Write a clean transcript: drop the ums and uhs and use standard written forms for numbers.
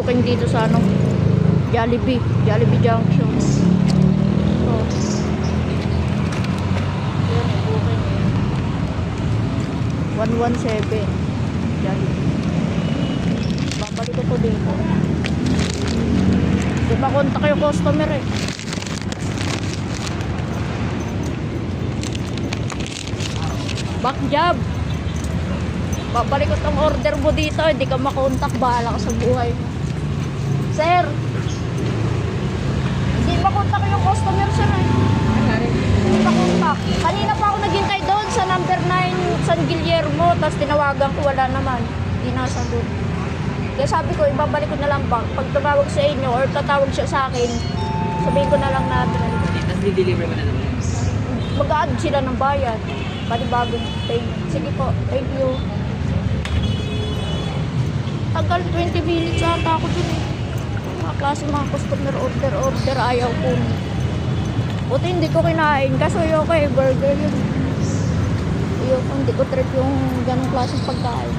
booking dito sa ano, Jollibee Junction. So, yan, may booking. 117 Jollibee. Babalik ko dito. Di ba kontak yung customer eh. Back job. Babalik ko tong order mo dito, hindi ka makontak, bahala ka sa buhay mo. Sir, hindi makontak yung customer, sir eh. Hindi makontak. Kanina pa ako naghintay doon sa number 9 San Guillermo, tapos tinawagan ko, wala naman. Hindi nasagot. Kaya sabi ko, ibabalik ko na lang ba? Pag tumawag sa inyo or tatawag siya sa akin, sabihin ko na lang na Tapos di-deliver mo na naman. mag-a-add sila ng bayad. Panibagong payment. Sige po, thank you. Tagal 20 minutes ata ako dun eh. Mga klase mga customer order, ayaw ko. Buti hindi ko kinain kasi ayoko eh, burger yun. Ayoko, hindi ko trip yung ganong klaseng pagkain.